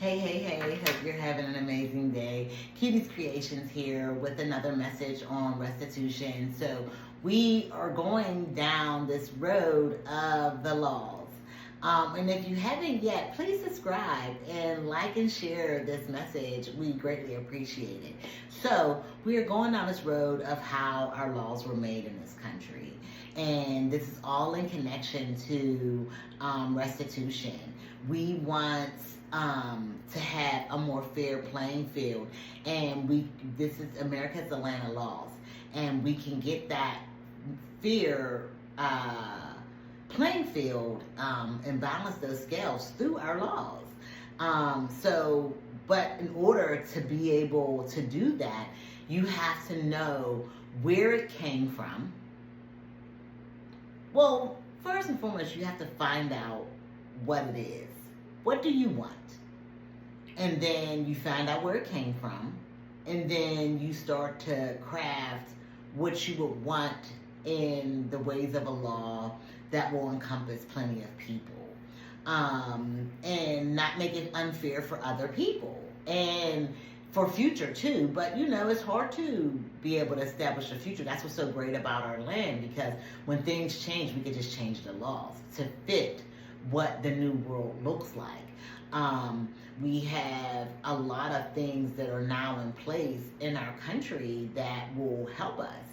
Hey, hope you're having an amazing day. Cutie's Creations here with another message on restitution. So we are going down this road of the laws. And if you haven't yet, please subscribe and like and share this message. We greatly appreciate it. So we are going down this road of how our laws were made in this country. And this is all in connection to restitution. We want to have a more fair playing field, and this is America's the land of laws, and we can get that fair playing field and balance those scales through our laws. But in order to be able to do that, you have to know where it came from. Well, first and foremost, you have to find out what it is. What do you want? And then you find out where it came from. And then you start to craft what you would want in the ways of a law that will encompass plenty of people. And not make it unfair for other people. And for future too, but it's hard to be able to establish a future. That's what's so great about our land, because when things change, we can just change the laws to fit what the new world looks like. We have a lot of things that are now in place in our country that will help us.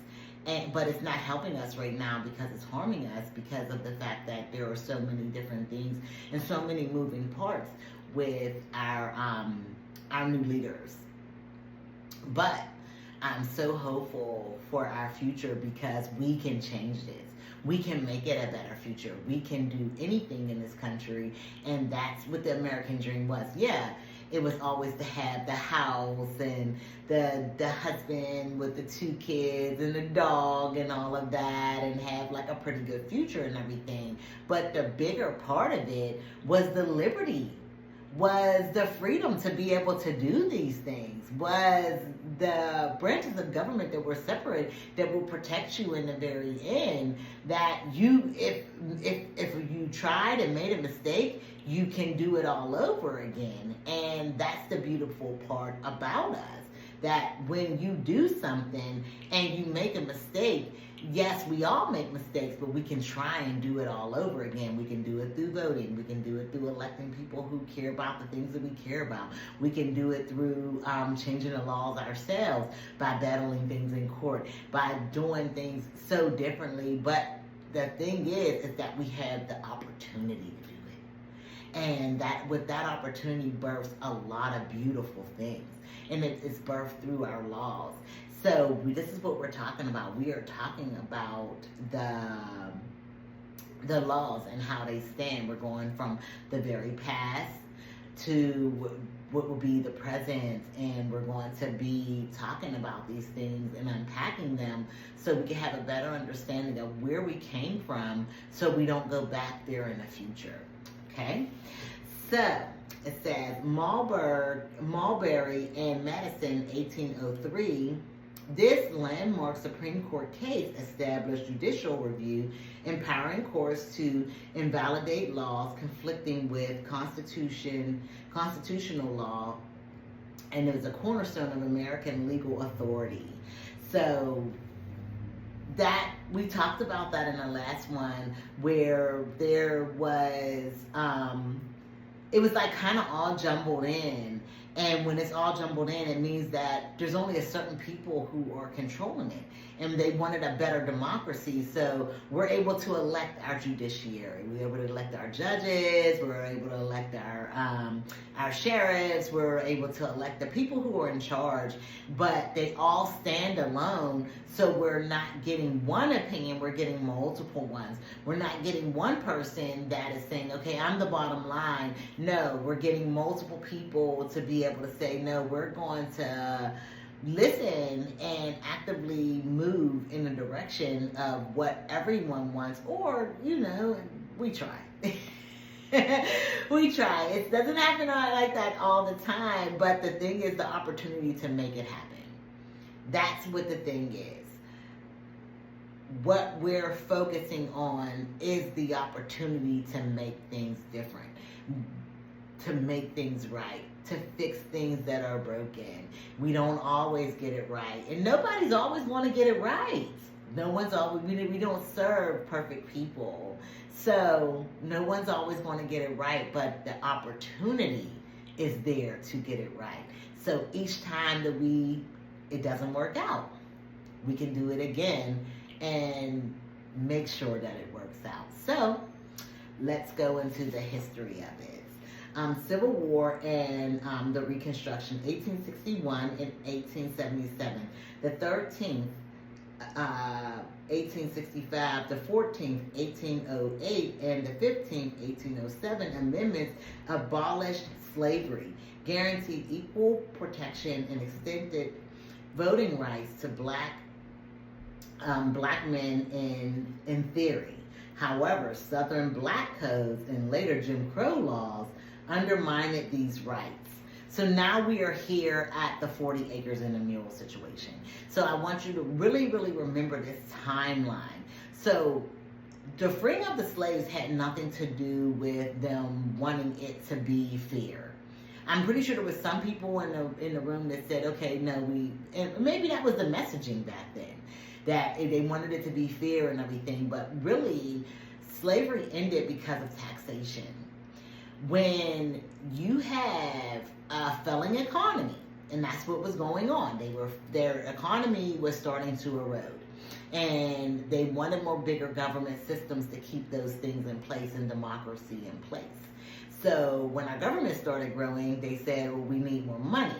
But it's not helping us right now because it's harming us, because of the fact that there are so many different things and so many moving parts with our new leaders. But I'm so hopeful for our future, because we can change this. We can make it a better future. We can do anything in this country, and that's what the American dream was. Yeah, it was always to have the house and the husband with the 2 kids and the dog and all of that, and have like a pretty good future and everything. But the bigger part of it was the liberty, was the freedom to be able to do these things, was the branches of government that were separate, that will protect you in the very end, that if you tried and made a mistake, you can do it all over again. And that's the beautiful part about us, that when you do something and you make a mistake, yes, we all make mistakes, but we can try and do it all over again. We can do it through voting. We can do it through electing people who care about the things that we care about. We can do it through changing the laws ourselves, by battling things in court, by doing things so differently. But the thing is that we have the opportunity to do it. And that with that opportunity births a lot of beautiful things. And it's birthed through our laws. So this is what we're talking about. We are talking about the laws and how they stand. We're going from the very past to what will be the present, and we're going to be talking about these things and unpacking them so we can have a better understanding of where we came from, so we don't go back there in the future. Okay? So it says Marbury and Madison, 1803. This landmark Supreme Court case established judicial review, empowering courts to invalidate laws conflicting with constitutional law, and it was a cornerstone of American legal authority. So that we talked about that in the last one, where there was it was like kind of all jumbled in. And when it's all jumbled in, it means that there's only a certain people who are controlling it. And they wanted a better democracy, so we're able to elect our judiciary. We're able to elect our judges. We're able to elect our sheriffs. We're able to elect the people who are in charge. But they all stand alone, so we're not getting one opinion. We're getting multiple ones. We're not getting one person that is saying, okay, I'm the bottom line. No, we're getting multiple people to be able to say, no, we're going to listen and actively move in the direction of what everyone wants, or we try. We try. It doesn't happen like that all the time, but the thing is the opportunity to make it happen. That's what the thing is. What we're focusing on is the opportunity to make things different. to make things right, to fix things that are broken. We don't always get it right, and nobody's always want to get it right. No one's always, we don't serve perfect people, so no one's always going to get it right, but the opportunity is there to get it right. So each time that it doesn't work out, we can do it again and make sure that it works out. So let's go into the history of it. Civil War and the Reconstruction, 1861 and 1877. The 13th, 1865, the 14th, 1808, and the 15th, 1807 amendments abolished slavery, guaranteed equal protection, and extended voting rights to black men in theory. However, Southern black codes and later Jim Crow laws undermined these rights. So now we are here at the 40 acres and a mule situation. So I want you to really, really remember this timeline. So the freeing of the slaves had nothing to do with them wanting it to be fair. I'm pretty sure there was some people in the room that said, okay, no, and maybe that was the messaging back then, that they wanted it to be fair and everything, but really slavery ended because of taxation. When you have a failing economy, and that's what was going on, their economy was starting to erode, and they wanted more bigger government systems to keep those things in place and democracy in place. So when our government started growing, they said, well, we need more money,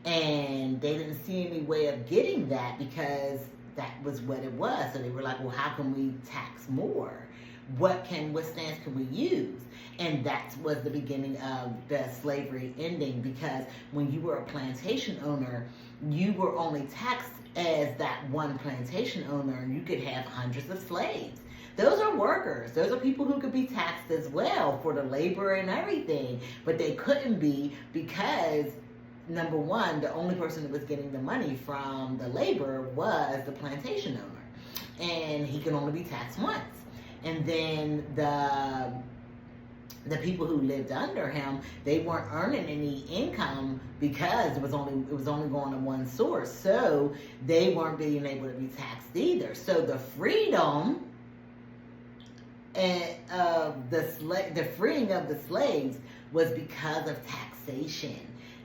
and they didn't see any way of getting that because that was what it was. So they were like, well, how can we tax more? What stance can we use? And that was the beginning of the slavery ending, because when you were a plantation owner, you were only taxed as that one plantation owner, and you could have hundreds of slaves. Those are workers. Those are people who could be taxed as well for the labor and everything, but they couldn't be because, number one, the only person that was getting the money from the labor was the plantation owner, and he could only be taxed once. And then the people who lived under him, they weren't earning any income because it was only going to one source, so they weren't being able to be taxed either. So the freedom of the freeing of the slaves was because of taxation.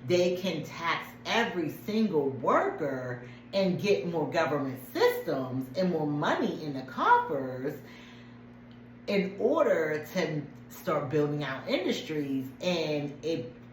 They can tax every single worker and get more government systems and more money in the coffers in order to start building out industries and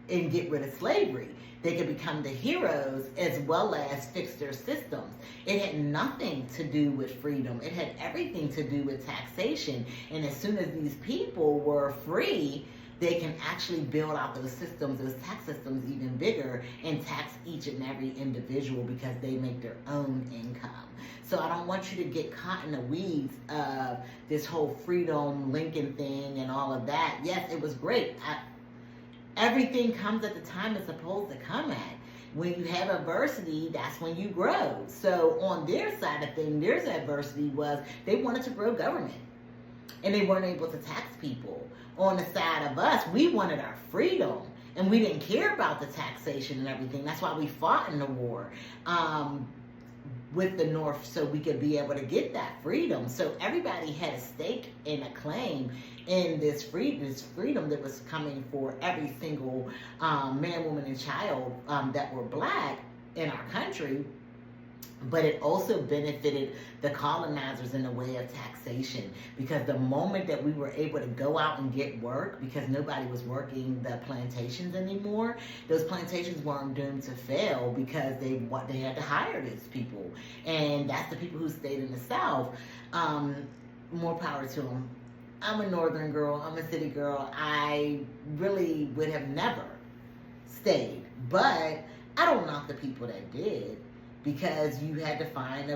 get rid of slavery. They could become the heroes as well as fix their systems. It had nothing to do with freedom. It had everything to do with taxation. And as soon as these people were free, they can actually build out those systems, those tax systems even bigger, and tax each and every individual because they make their own income. So I don't want you to get caught in the weeds of this whole freedom Lincoln thing and all of that. Yes, it was great. Everything comes at the time it's supposed to come at. When you have adversity, that's when you grow. So on their side of things, their adversity was they wanted to grow government, and they weren't able to tax people. On the side of us, we wanted our freedom, and we didn't care about the taxation and everything. That's why we fought in the war with the North, so we could be able to get that freedom. So everybody had a stake and a claim in this freedom that was coming for every single man, woman, and child that were black in our country. But it also benefited the colonizers in a way of taxation, because the moment that we were able to go out and get work, because nobody was working the plantations anymore, those plantations weren't doomed to fail because they had to hire these people, and that's the people who stayed in the South. More power to them. I'm a northern girl. I'm a city girl. I really would have never stayed, but I don't knock the people that did. Because you had to find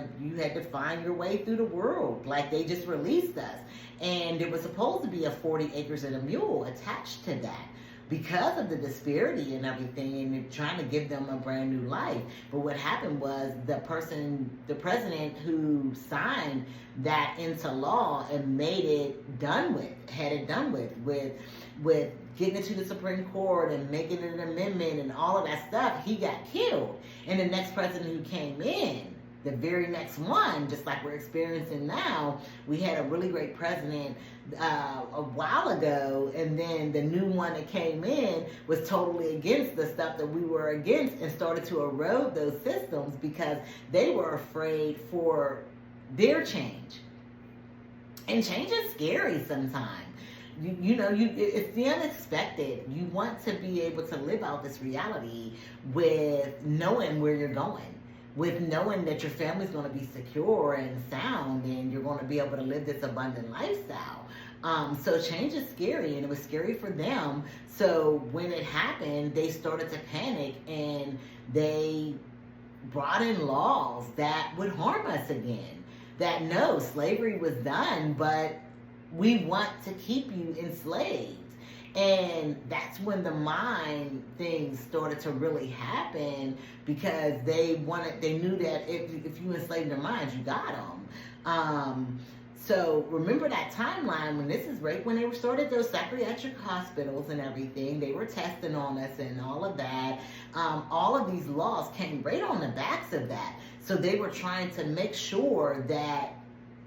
your way through the world. Like, they just released us, and there was supposed to be a 40 acres and a mule attached to that. because of the disparity and everything, and trying to give them a brand new life. But what happened was the president who signed that into law and made it done with, had it done with getting it to the Supreme Court and making it an amendment and all of that stuff, he got killed. And the next president who came in, the very next one, just like we're experiencing now, we had a really great president a while ago, and then the new one that came in was totally against the stuff that we were against and started to erode those systems because they were afraid for their change. And change is scary sometimes. It's the unexpected. You want to be able to live out this reality with knowing where you're going, with knowing that your family's going to be secure and sound, and you're going to be able to live this abundant lifestyle. So change is scary, and it was scary for them. So when it happened, they started to panic, and they brought in laws that would harm us again. That no, slavery was done, but we want to keep you enslaved. And that's when the mind things started to really happen, because they knew that if you enslaved their minds, you got them. So remember that timeline when this is right when they started those psychiatric hospitals and everything. They were testing on us and all of that. All of these laws came right on the backs of that. So they were trying to make sure that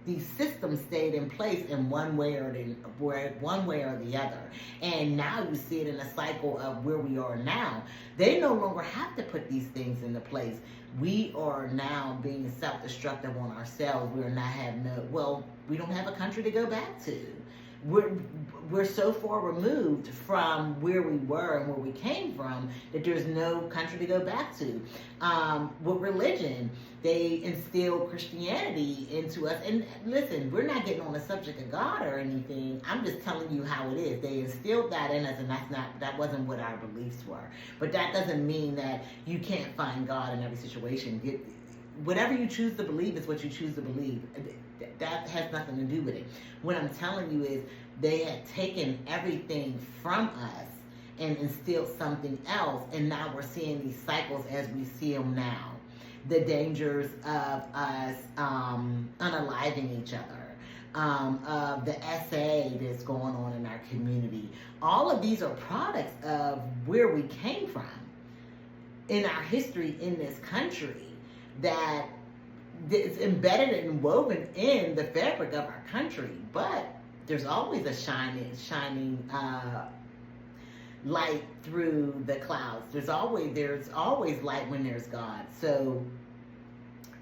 these systems stayed in place in one way or the other. And now you see it in a cycle of where we are now. They no longer have to put these things into place. We are now being self-destructive on ourselves. We don't have a country to go back to. We're so far removed from where we were and where we came from that there's no country to go back to. With religion, they instill Christianity into us. And listen, we're not getting on the subject of God or anything. I'm just telling you how it is. They instilled that in us, and that wasn't what our beliefs were. But that doesn't mean that you can't find God in every situation. Whatever you choose to believe is what you choose to believe. That has nothing to do with it. What I'm telling you is they had taken everything from us and instilled something else, and now we're seeing these cycles as we see them now. The dangers of us unaliving each other, of the SA that's going on in our community. All of these are products of where we came from in our history in this country, that it's embedded and woven in the fabric of our country. But there's always a shining light through the clouds. There's always light when there's God. So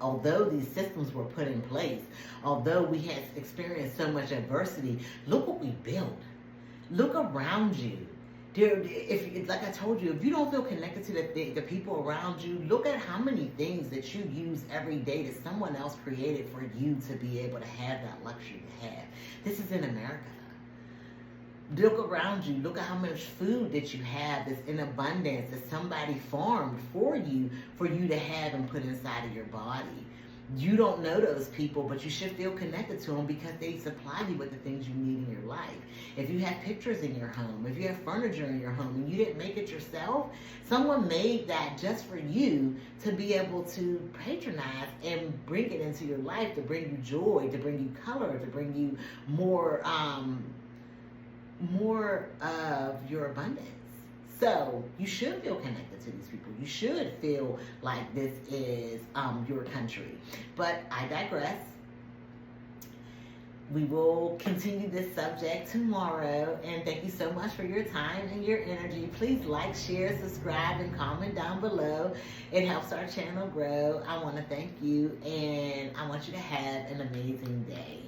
although these systems were put in place, although we had experienced so much adversity, look what we built. Look around you. Like I told you, if you don't feel connected to the people around you, look at how many things that you use every day that someone else created for you to be able to have that luxury to have. This is in America. Look around you. Look at how much food that you have that's in abundance, that somebody farmed for you to have and put inside of your body. You don't know those people, but you should feel connected to them because they supply you with the things you need in your life. If you have pictures in your home, if you have furniture in your home and you didn't make it yourself, someone made that just for you to be able to patronize and bring it into your life, to bring you joy, to bring you color, to bring you more of your abundance. So you should feel connected to these people. You should feel like this is your country. But I digress. We will continue this subject tomorrow. And thank you so much for your time and your energy. Please like, share, subscribe, and comment down below. It helps our channel grow. I want to thank you, and I want you to have an amazing day.